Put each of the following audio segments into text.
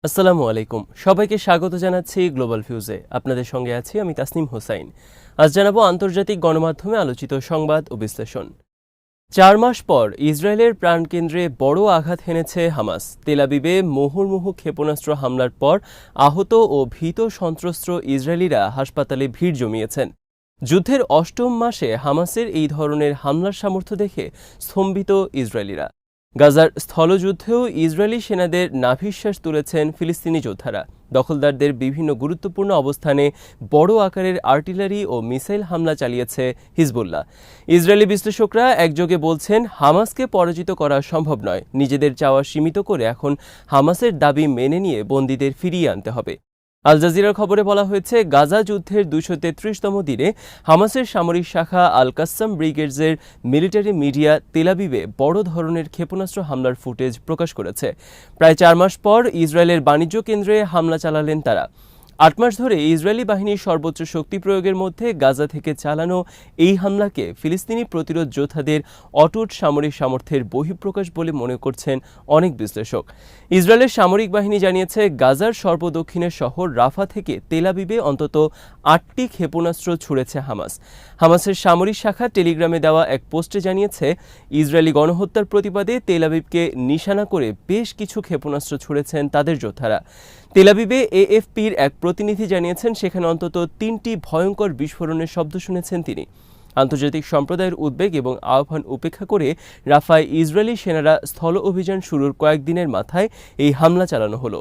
আসসালামু আলাইকুম। সবাইকে স্বাগত জানাচ্ছি গ্লোবাল ভিউজে। আপনাদের সঙ্গে আছি আমি তাসনিম হোসাইন। আজ জানাবো আন্তর্জাতিক গণমাধ্যমে আলোচিত সংবাদ ও বিশ্লেষণ। ৪ মাস পর ইসরায়েলের প্রাণকেন্দ্রে বড় আঘাত হেনেছে হামাস। তেল আবিবে মুহুর্মুহু ক্ষেপণাস্ত্র হামলার পর আহত ও ভীত সন্ত্রস্ত ইসরায়েলিরা হাসপাতালে ভিড় জমিয়েছেন। যুদ্ধের অষ্টম মাসে হামাসের এই ধরনের হামলার সামর্থ্য দেখে স্তম্ভিত ইসরায়েলিরা। গাজার স্থলযুদ্ধেও ইসরায়েলি সেনাদের নাভিশ্বাস তুলেছেন ফিলিস্তিনি যোদ্ধারা। দখলদারদের বিভিন্ন গুরুত্বপূর্ণ অবস্থানে বড় আকারের আর্টিলারি ও মিসাইল হামলা চালিয়েছে হিজবুল্লাহ। ইসরায়েলি বিশ্লেষকরা একযোগে বলছেন, হামাসকে পরাজিত করা সম্ভব নয়। নিজেদের চাওয়া সীমিত করে এখন হামাসের দাবি মেনে নিয়ে বন্দীদের ফিরিয়ে আনতে হবে। আল জাজিরার খবরে বলা হয়েছে, গাজা যুদ্ধের ২৩৩তম দিনে হামাসের সামরিক শাখা আল কাসসাম ব্রিগেডসের মিলিটারি মিডিয়া তেল আবিবে বড় ধরনের ক্ষেপণাস্ত্র হামলার ফুটেজ প্রকাশ করেছে। প্রায় ৪ মাস পর ইসরায়েলের বাণিজ্য কেন্দ্রে হামলা চালালেন তারা। ৮ মাস ধরে ইসরায়েলি বাহিনীর সর্বোচ্চ শক্তি প্রয়োগের মধ্যে গাজা থেকে চালানো এই হামলাকে ফিলিস্তিনি প্রতিরোধ যোদ্ধাদের অটুট সামরিক সামর্থ্যের বহিঃপ্রকাশ বলে মনে করছেন অনেক বিশ্লেষক। ইসরায়েলের সামরিক বাহিনী জানিয়েছে, গাজার সর্বদক্ষিণের শহর রাফা থেকে তেল আবিবে অন্তত ৮টি ক্ষেপণাস্ত্র ছুড়েছে হামাস। হামাসের সামরিক শাখা টেলিগ্রামে দেওয়া এক পোস্টে জানিয়েছে, ইসরায়েলি গণহত্যার প্রতিবাদে তেল আবিবকে নিশানা করে বেশ কিছু ক্ষেপণাস্ত্র ছুড়েছেন তাদের যোদ্ধারা। তেল আবিবে এএফপির এক প্রতিনিধি জানিয়েছেন, সেখানে অন্তত ৩টি ভয়ঙ্কর বিস্ফোরণের শব্দ শুনেছেন তিনি। আন্তর্জাতিক সম্প্রদায়ের উদ্বেগ এবং আহ্বান উপেক্ষা করে রাফায় ইসরায়েলি সেনারা স্থল অভিযান শুরুর কয়েকদিনের মাথায় এই হামলা চালানো হলো।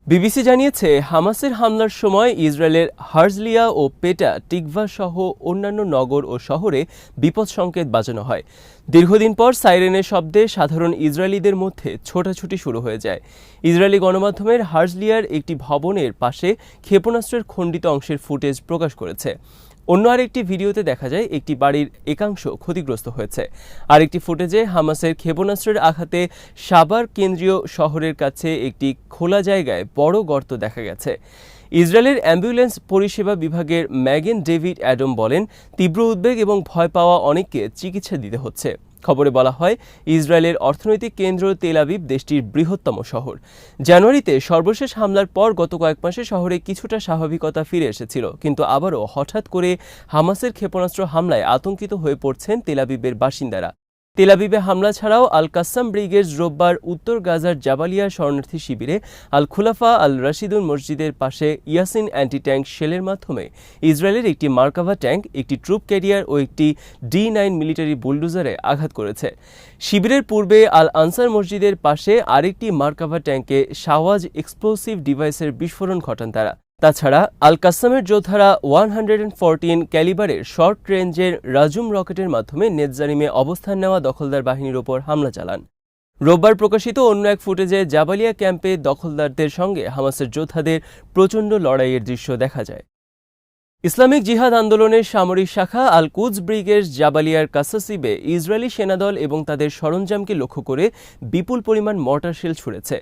বিবিসি জানিয়েছে, হামাসের হামলার সময় ইসরায়েলের হার্জলিয়া ও পেটা টিকভা সহ অন্যান্য নগর ও শহরে বিপদ সংকেত বাজানো হয়। দীর্ঘদিন পর সাইরেনের শব্দে সাধারণ ইসরায়েলিদের মধ্যে ছোটাছুটি শুরু হয়ে যায়। ইসরায়েলি গণমাধ্যমের হার্জলিয়ার একটি ভবনের পাশে ক্ষেপণাস্ত্রের খণ্ডিত অংশের ফুটেজ প্রকাশ করেছে। অন্য আরেকটি ভিডিওতে দেখা যায় একটি বাড়ির একাংশ ক্ষতিগ্রস্ত হয়েছে। আরেকটি ফুটেজে হামাসের ক্ষেপণাস্ত্রের আঘাতে সাবার কেন্দ্রীয় শহরের কাছে একটি খোলা জায়গায় বড় গর্ত দেখা গেছে। ইসরায়েলের অ্যাম্বুলেন্স পরিষেবা বিভাগের ম্যাগেন ডেভিড অ্যাডম বলেন, তীব্র উদ্বেগ এবং ভয় পাওয়া অনেককে চিকিৎসা দিতে হচ্ছে। খবরে বলা হয়, ইসরায়েলের অর্থনৈতিক কেন্দ্র তেল আবিব দেশটির বৃহত্তম শহর। জানুয়ারিতে সর্বশেষ হামলার পর গত কয়েক মাসে শহরে কিছুটা স্বাভাবিকতা ফিরে এসেছিল, কিন্তু আবারও হঠাৎ করে হামাসের ক্ষেপণাস্ত্র হামলায় আতঙ্কিত হয়ে পড়ছেন তেল আবিবের বাসিন্দারা। তেল আবিবে হামলা ছাড়াও আল কাসসাম ব্রিগেডস রোববার উত্তর গাজার জাবালিয়া শরণার্থী শিবিরে আল খুলাফা আল রাশিদুন মসজিদের পাশে ইয়াসিন অ্যান্টি ট্যাঙ্ক শেলের মাধ্যমে ইসরায়েলের একটি মার্কাভা ট্যাঙ্ক, একটি ট্রুপ ক্যারিয়ার ও একটি D9 মিলিটারি বুলডোজারে আঘাত করেছে। শিবিরের পূর্বে আল আনসার মসজিদের পাশে আরেকটি মার্কাভা ট্যাঙ্কে শাওয়াজ এক্সপ্লোসিভ ডিভাইসের বিস্ফোরণ ঘটান তারা। তাছাড়া আল কাসসামের যোদ্ধারা 114 ক্যালিবারের শর্ট রেঞ্জের রাজুম রকেটের মাধ্যমে নেতজারিমে অবস্থান নেওয়া দখলদার বাহিনীর ওপর হামলা চালান। রোববার প্রকাশিত অন্য এক ফুটেজে জাবালিয়া ক্যাম্পে দখলদারদের সঙ্গে হামাসের যোদ্ধাদের প্রচণ্ড লড়াইয়ের দৃশ্য দেখা যায়। ইসলামিক জিহাদ আন্দোলনের সামরিক শাখা আল কুদস ব্রিগেডস জাবালিয়ার কাসাসিবে ইসরায়েলি সেনাদল এবং তাদের সরঞ্জামকে লক্ষ্য করে বিপুল পরিমাণ মর্টার শেল ছুড়েছে।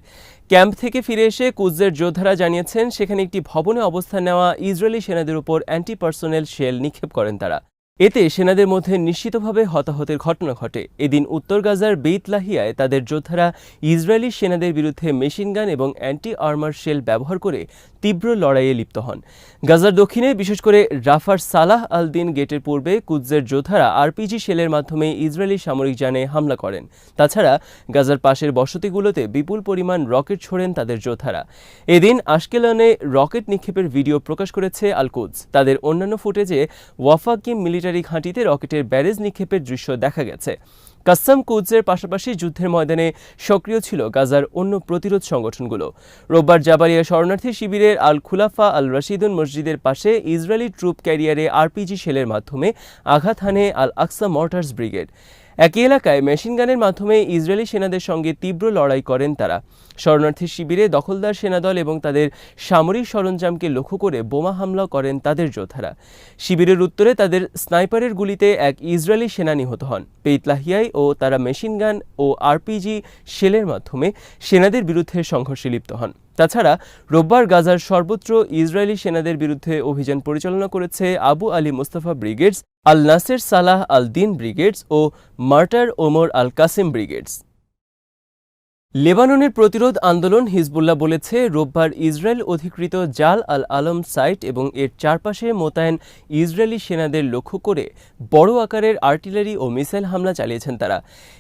ক্যাম্প থেকে ফিরে এসে কুদসের যোদ্ধারা জানিয়েছেন, সেখানে একটি ভবনে অবস্থান নেওয়া ইসরায়েলি সেনাদের উপর অ্যান্টি পার্সোনেল শেল নিক্ষেপ করেন তারা। এতে সেনাদের মধ্যে নিশ্চিতভাবে হতাহতের ঘটনা ঘটে। এদিন উত্তর গাজার বেইত লাহিয়ায় তাদের যোদ্ধারা ইসরায়েলি সেনাদের বিরুদ্ধে মেশিনগান এবং অ্যান্টি আর্মার শেল ব্যবহার করে তীব্র লড়াইয়ে লিপ্ত হন। গাজার দক্ষিণে, বিশেষ করে রাফার সালাহ আল দিন গেটের পূর্বে কুদসের যোদ্ধারা RPG শেলের মাধ্যমে ইসরায়েলি সামরিক যানে হামলা করেন। তাছাড়া গাজার পাশের বসতিগুলোতে বিপুল পরিমাণ রকেট ছোড়েন তাদের যোদ্ধারা। এদিন আশকেলনে রকেট নিক্ষেপের ভিডিও প্রকাশ করেছে আল কুদস। তাদের অন্যান্য ফুটেজে ওয়াফাকিম মিলিটারি ঘাঁটিতে রকেটের ব্যারেজ নিক্ষেপের দৃশ্য দেখা গেছে। কাসসাম কুদসের পাশাপাশি যুদ্ধের ময়দানে সক্রিয় ছিল গাজার অন্য প্রতিরোধ সংগঠনগুলো। রোববার জাবালিয়া শরণার্থী শিবিরের আল খুলাফা আল রাশিদুন মসজিদের পাশে ইসরায়েলি ট্রুপ ক্যারিয়ারে RPG শেলের মাধ্যমে আঘাত হানে আল আকসা মর্টার্স ব্রিগেড। একই এলাকায় মেশিনগানের মাধ্যমে ইসরায়েলি সেনাদের সঙ্গে তীব্র লড়াই করেন তারা। শরণার্থী শিবিরে দখলদার সেনাদল এবং তাদের সামরিক সরঞ্জামকে লক্ষ্য করে বোমা হামলা করেন তাদের যোদ্ধারা। শিবিরের উত্তরে তাদের স্নাইপারের গুলিতে এক ইসরায়েলি সেনা নিহত হন। বেইত লাহিয়ায় ও তারা মেশিনগান ও RPG শেলের মাধ্যমে সেনাদের বিরুদ্ধে সংঘর্ষে লিপ্ত হন। তাছাড়া রোববার গাজার সর্বত্র ইসরায়েলি সেনাদের বিরুদ্ধে অভিযান পরিচালনা করেছে আবু আলী মুস্তাফা ব্রিগেডস, আল নাসের সালাহ আল দিন ব্রিগেডস ও মার্টার ওমর আল কাসিম ব্রিগেডস। লেবাননের প্রতিরোধ আন্দোলন হিজবুল্লাহ বলেছে রোববার ইসরায়েল অধিকৃত জাল আল আলম সাইট এবং এর চারপাশে মোতায়েন ইসরায়েলি সেনাদের লক্ষ্য করে বড় আকারের আর্টিলারি ও মিসাইল হামলা চালিয়েছেন তারা।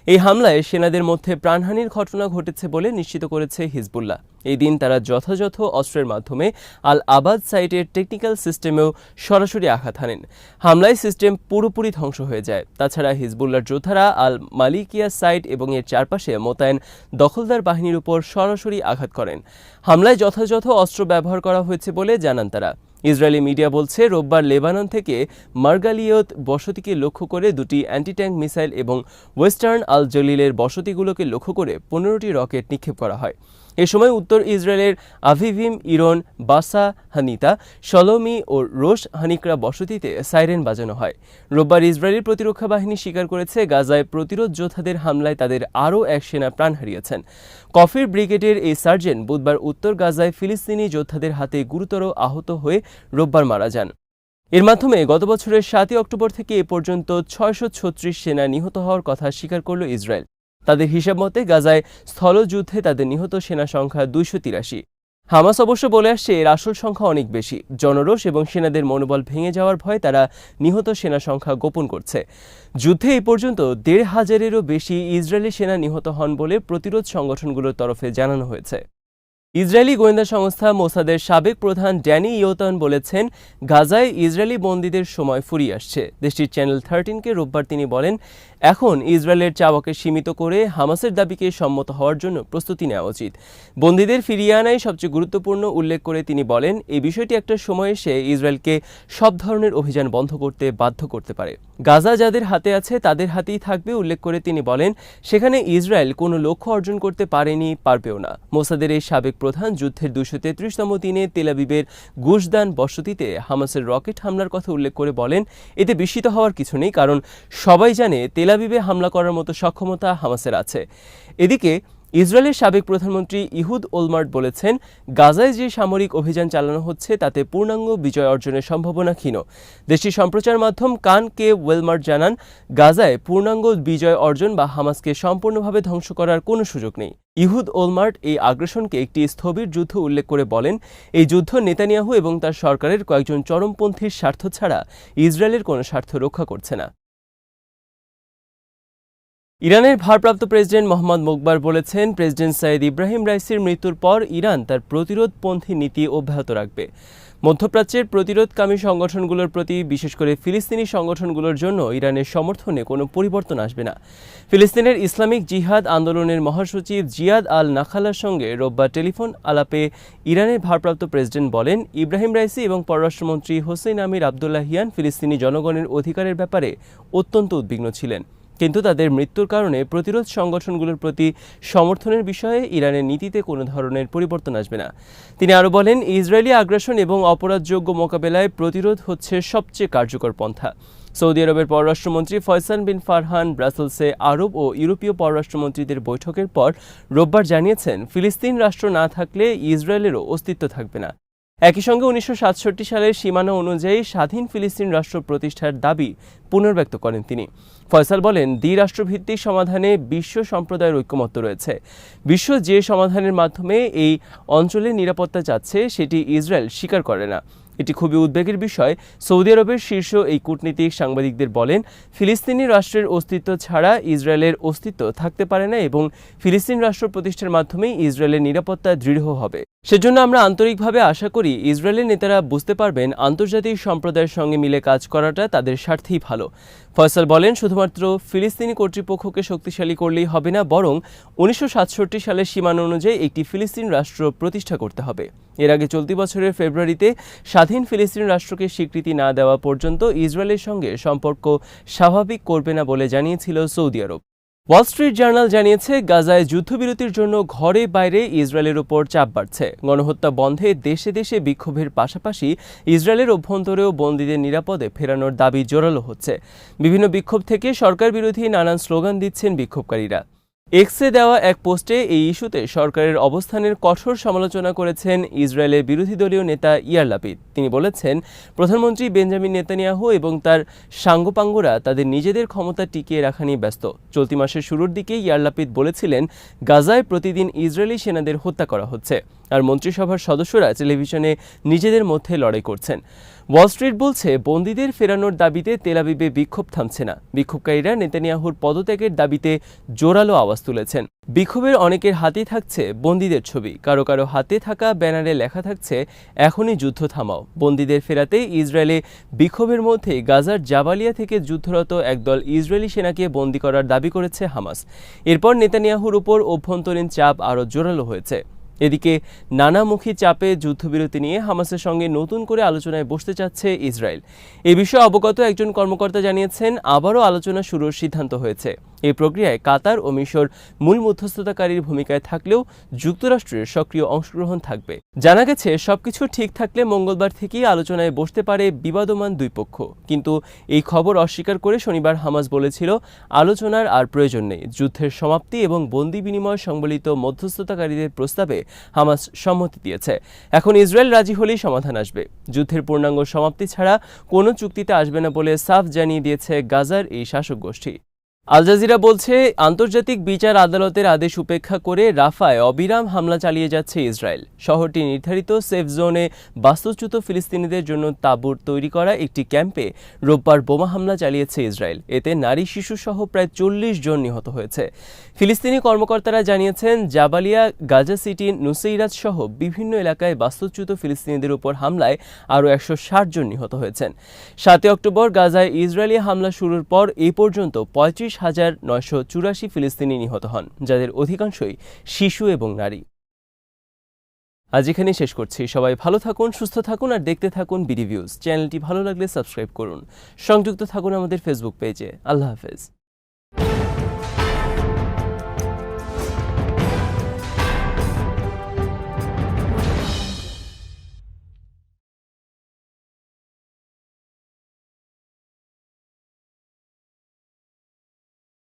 এই হামলায় সেনাদের মধ্যে প্রাণহানির ঘটনা ঘটেছে বলে নিশ্চিত করেছে হিজবুল্লাহ। এই দিন তারা যথাযথ অস্ত্রের মাধ্যমে আল আবাদ সাইটের টেকনিক্যাল সিস্টেমেও সরাসরি আঘাত হানেন। হামলায় সিস্টেম পুরোপুরি ধ্বংস হয়ে যায়। তাছাড়া হিজবুল্লাহর যোদ্ধারা আল মালিকিয়া সাইট এবং এর চারপাশে মোতায়েন দখলদার বাহিনীর উপর সরাসরি আঘাত করেন। হামলায় যথাযথ অস্ত্র ব্যবহার করা হয়েছে বলে জানান তারা। ইসরায়েলি মিডিয়া বলছে রোববার লেবানন থেকে মার্গালিয়ত বসতিকে লক্ষ্য করে দুটি অ্যান্টি ট্যাঙ্ক মিসাইল এবং ওয়েস্টার্ন আল জলিলের বসতিগুলোকে লক্ষ্য করে 15টি রকেট নিক্ষেপ করা হয়। এ সময় উত্তর ইসরায়েলের আভিভিম, ইরন, বাসা হানিতা, শলোমি ও রোশ হানিকরা বসতিতে সাইরেন বাজানো হয়। রোববার ইসরায়েলি প্রতিরক্ষা বাহিনী স্বীকার করেছে গাজায় প্রতিরোধ যোদ্ধাদের হামলায় তাদের আরও এক সেনা প্রাণ হারিয়েছেন। কফির ব্রিগেডের এই সার্জেন্ট বুধবার উত্তর গাজায় ফিলিস্তিনি যোদ্ধাদের হাতে গুরুতর আহত হয়ে রোববার মারা যান। এর মাধ্যমে গত বছরের 7 অক্টোবর থেকে এ পর্যন্ত 636 সেনা নিহত হওয়ার কথা স্বীকার করল ইসরায়েল। তাদের হিসাব মতে গাজায় স্থলযুদ্ধে তাদের নিহত সেনা সংখ্যা 283। হামাস অবশ্য বলে আসছে এর আসল সংখ্যা অনেক বেশি। জনরোষ এবং সেনাদের মনোবল ভেঙে যাওয়ার ভয়ে তারা নিহত সেনা সংখ্যা গোপন করছে। যুদ্ধে এই পর্যন্ত 1,500-এরও বেশি ইসরায়েলি সেনা নিহত হন বলে প্রতিরোধ সংগঠনগুলোর তরফে জানানো হয়েছে। ইসরায়েলি গোয়েন্দা সংস্থা মোসাদের সাবেক প্রধান ড্যানি ইয়োতান বলেছেন গাজায় ইসরায়েলি বন্দীদের সময় ফুরিয়ে আসছে। দেশটির চ্যানেল 13কে রোববার তিনি বলেন, এখন ইসরায়েলের চাওয়াকে সীমিত করে হামাসের দাবিকে সম্মত হওয়ার জন্য প্রস্তুতি নেওয়া উচিত। বন্দীদের ফিরিয়ে আনাই সবচেয়ে গুরুত্বপূর্ণ উল্লেখ করে তিনি বলেন, এই বিষয়টি একটা সময় এসে ইসরায়েলকে সব ধরনের অভিযান বন্ধ করতে বাধ্য করতে পারে। গাজা যাদের হাতে আছে তাদের হাতেই থাকবে উল্লেখ করে তিনি বলেন, সেখানে ইসরায়েল কোনো লক্ষ্য অর্জন করতে পারেনি, পারবেও না। মোসাদের এই সাবেক প্রধান যুদ্ধের 233তম দিনে তেল আবিবের গুশদান বসতিতে হামাসের রকেট হামলার কথা উল্লেখ করে বলেন, এতে বিস্মিত হওয়ার কিছু নেই, কারণ সবাই জানে তেল আবিবে হামলা করার মতো সক্ষমতা হামাসের আছে। এদিকে ইসরায়েলের সাবেক প্রধানমন্ত্রী ইহুদ ওলমার্ট বলেছেন, গাজায় যে সামরিক অভিযান চালানো হচ্ছে তাতে পূর্ণাঙ্গ বিজয় অর্জনের সম্ভাবনা ক্ষীণ। দেশটির সম্প্রচার মাধ্যম কান কে ওয়েলমার্ট জানান, গাজায় পূর্ণাঙ্গ বিজয় অর্জন বা হামাসকে সম্পূর্ণভাবে ধ্বংস করার কোনো সুযোগ নেই। ইহুদ ওলমার্ট এই আগ্রাসনকে একটি স্থবির যুদ্ধ উল্লেখ করে বলেন, এই যুদ্ধ নেতানিয়াহু এবং তার সরকারের কয়েকজন চরমপন্থীর স্বার্থ ছাড়া ইসরায়েলের কোনো স্বার্থ রক্ষা করছে না। ইরানের ভারপ্রাপ্ত প্রেসিডেন্ট মোহাম্মদ মোকবার বলেছেন, প্রেসিডেন্ট সাইদ ইব্রাহিম রাইসির মৃত্যুর পর ইরান তার প্রতিরোধপন্থী নীতি অব্যাহত রাখবে। মধ্যপ্রাচ্যের প্রতিরোধকামী সংগঠনগুলোর প্রতি, বিশেষ করে ফিলিস্তিনি সংগঠনগুলোর জন্য ইরানের সমর্থনে কোনো পরিবর্তন আসবে না। ফিলিস্তিনের ইসলামিক জিহাদ আন্দোলনের মহাসচিব জিয়াদ আল নাখালার সঙ্গে রোববার টেলিফোন আলাপে ইরানের ভারপ্রাপ্ত প্রেসিডেন্ট বলেন, ইব্রাহিম রাইসি এবং পররাষ্ট্রমন্ত্রী হোসেইন আমির আবদুল্লাহিয়ান ফিলিস্তিনি জনগণের অধিকারের ব্যাপারে অত্যন্ত উদ্বিগ্ন ছিলেন, কিন্তু তাদের মৃত্যুর কারণে প্রতিরোধ সংগঠনগুলোর প্রতি সমর্থনের বিষয়ে ইরানের নীতিতে কোনো ধরনের পরিবর্তন আসবে না। তিনি আরও বলেন, ইসরায়েলি আগ্রাসন এবং অপরাধযোগ্য মোকাবেলায় প্রতিরোধ হচ্ছে সবচেয়ে কার্যকর পন্থা। সৌদি আরবের পররাষ্ট্রমন্ত্রী ফয়সাল বিন ফারহান ব্রাসেলসে আরব ও ইউরোপীয় পররাষ্ট্রমন্ত্রীদের বৈঠকের পর রোববার জানিয়েছেন, ফিলিস্তিন রাষ্ট্র না থাকলে ইসরায়েলেরও অস্তিত্ব থাকবে না। একই সঙ্গে 1967 সালের সীমানা অনুযায়ী স্বাধীন ফিলিস্তিন রাষ্ট্র প্রতিষ্ঠার দাবি পুনর্ব্যক্ত করেন তিনি। ফয়সাল বলেন, দ্বিরাষ্ট্রভিত্তিক সমাধানে বিশ্ব সম্প্রদায়ের ঐকমত্য রয়েছে। বিশ্ব যে সমাধানের মাধ্যমে এই অঞ্চলের নিরাপত্তা চাচ্ছে সেটি ইসরায়েল স্বীকার করে না। এটি খুবই উদ্বেগের বিষয়। সৌদি আরবের শীর্ষ এই কূটনীতিক সাংবাদিকদের বলেন, ফিলিস্তিনি রাষ্ট্রের অস্তিত্ব ছাড়া ইসরায়েলের অস্তিত্ব থাকতে পারে না এবং ফিলিস্তিন রাষ্ট্র প্রতিষ্ঠার মাধ্যমেই ইসরায়েলের নিরাপত্তা দৃঢ় হবে। সেজন্য আমরা আন্তরিকভাবে আশা করি ইসরায়েলের নেতারা বুঝতে পারবেন আন্তর্জাতিক সম্প্রদায়ের সঙ্গে মিলে কাজ করাটা তাদের স্বার্থেই ভালো। ফয়সাল বলেন, শুধুমাত্র ফিলিস্তিনি কর্তৃপক্ষকে শক্তিশালী করলেই হবে না, বরং 1967 সালের সীমানা অনুযায়ী একটি ফিলিস্তিন রাষ্ট্র প্রতিষ্ঠা করতে হবে। এর আগে চলতি বছরের ফেব্রুয়ারিতে স্বাধীন ফিলিস্তিন রাষ্ট্রকে স্বীকৃতি না দেওয়া পর্যন্ত ইসরায়েলের সঙ্গে সম্পর্ক স্বাভাবিক করবে না বলে জানিয়েছিল সৌদি আরব। ওয়াল স্ট্রিট জার্নাল জানিয়েছে, গাজায় যুদ্ধবিরতির জন্য ঘরে বাইরে ইসরায়েলের উপর চাপ বাড়ছে। গণহত্যা বন্ধে দেশে দেশে বিক্ষোভের পাশাপাশি ইসরায়েলের অভ্যন্তরেও বন্দীদের নিরাপদে ফেরানোর দাবি জোরালো হচ্ছে। বিভিন্ন বিক্ষোভ থেকে সরকার বিরোধী নানান স্লোগান দিচ্ছেন বিক্ষোভকারীরা। এক্সে দেওয়া এক পোস্টে এই ইস্যুতে সরকারের অবস্থানের কঠোর সমালোচনা করেছেন ইসরায়েলের বিরোধী দলীয় নেতা ইয়ার লাপিদ। তিনি বলেছেন, প্রধানমন্ত্রী বেঞ্জামিন নেতানিয়াহু এবং তার সাঙ্গপাঙ্গরা তাদের নিজেদের ক্ষমতা টিকিয়ে রাখা নিয়ে ব্যস্ত। চলতি মাসের শুরুর দিকে ইয়ার লাপিদ বলেছিলেন, গাজায় প্রতিদিন ইসরায়েলি সেনাদের হত্যা করা হচ্ছে, আর মন্ত্রিসভার সদস্যরা টেলিভিশনে নিজেদের মধ্যে লড়াই করছেন। ওয়াল স্ট্রিট বলছে, বন্দীদের ফেরানোর দাবিতে তেল আবিবে বিক্ষোভ থামছে না। বিক্ষোভকারীরা নেতানিয়াহুর পদত্যাগের দাবিতে জোরালো আওয়াজ তুলেছেন। বিক্ষোভের অনেকের হাতেই থাকছে বন্দীদের ছবি, কারো কারো হাতে থাকা ব্যানারে লেখা থাকছে, এখনই যুদ্ধ থামাও। বন্দীদের ফেরাতে ইসরায়েলে বিক্ষোভের মধ্যে গাজার জাবালিয়া থেকে যুদ্ধরত একদল ইসরায়েলি সেনাকে বন্দী করার দাবি করেছে হামাস। এরপর নেতানিয়াহুর উপর অভ্যন্তরীণ চাপ আরও জোরালো হয়েছে। এদিকে নানামুখী চাপে যুদ্ধবিরতি নিয়ে হামাসের সঙ্গে নতুন করে আলোচনায় বসতে চাচ্ছে ইসরায়েল। এ বিষয়ে অবগত একজন কর্মকর্তা জানিয়েছেন, আবারও আলোচনা শুরুর সিদ্ধান্ত হয়েছে। এই প্রক্রিয়ায় কাতার ও মিশর মূল মধ্যস্থতাকারীর ভূমিকায় থাকলেও যুক্তরাষ্ট্রের সক্রিয় অংশগ্রহণ থাকবে। জানা গেছে, সবকিছু ঠিক থাকলে মঙ্গলবার থেকেই আলোচনায় বসতে পারে বিবাদমান দুই পক্ষ। কিন্তু এই খবর অস্বীকার করে শনিবার হামাস বলেছিল, আলোচনার আর প্রয়োজন নেই। যুদ্ধের সমাপ্তি এবং বন্দি বিনিময় সংবলিত মধ্যস্থতাকারীদের প্রস্তাবে হামাস সম্মতি দিয়েছে। এখন ইসরায়েল রাজি হলেই সমাধান আসবে। যুদ্ধের পূর্ণাঙ্গ সমাপ্তি ছাড়া কোনো চুক্তিতে আসবে না বলে সাফ জানিয়ে দিয়েছে গাজার এই শাসক গোষ্ঠী। আল জাজিরা বলছে, আন্তর্জাতিক বিচার আদালতের আদেশ উপেক্ষা করে রাফায় অবিরাম হামলা চালিয়ে যাচ্ছে ইসরায়েল। শহরটি নির্ধারিত সেফ জোনে বাস্তুচ্যুত ফিলিস্তিনিদের জন্য তাঁবুর তৈরি করা একটি ক্যাম্পে রোববার বোমা হামলা চালিয়েছে ইসরায়েল। এতে নারী শিশুসহ প্রায় 40 জন নিহত হয়েছে। ফিলিস্তিনি কর্মকর্তারা জানিয়েছেন, জাবালিয়া, গাজা সিটি, নুসেইরাত সহ বিভিন্ন এলাকায় বাস্তুচ্যুত ফিলিস্তিনিদের উপর হামলায় আরও 160 জন নিহত হয়েছেন। 7 অক্টোবর গাজায় ইসরায়েলি হামলা শুরুর পর এই পর্যন্ত 35,984 ফিলিস্তিনি নিহত হন, যাদের অধিকাংশই শিশু এবং নারী। আজ এখানেই শেষ করছি। সবাই ভালো থাকুন, সুস্থ থাকুন আর দেখতে থাকুন বিডি ভিউজ। চ্যানেলটি ভালো লাগলে সাবস্ক্রাইব করুন। সংযুক্ত থাকুন আমাদের ফেসবুক পেজে। আল্লাহ হাফেজ।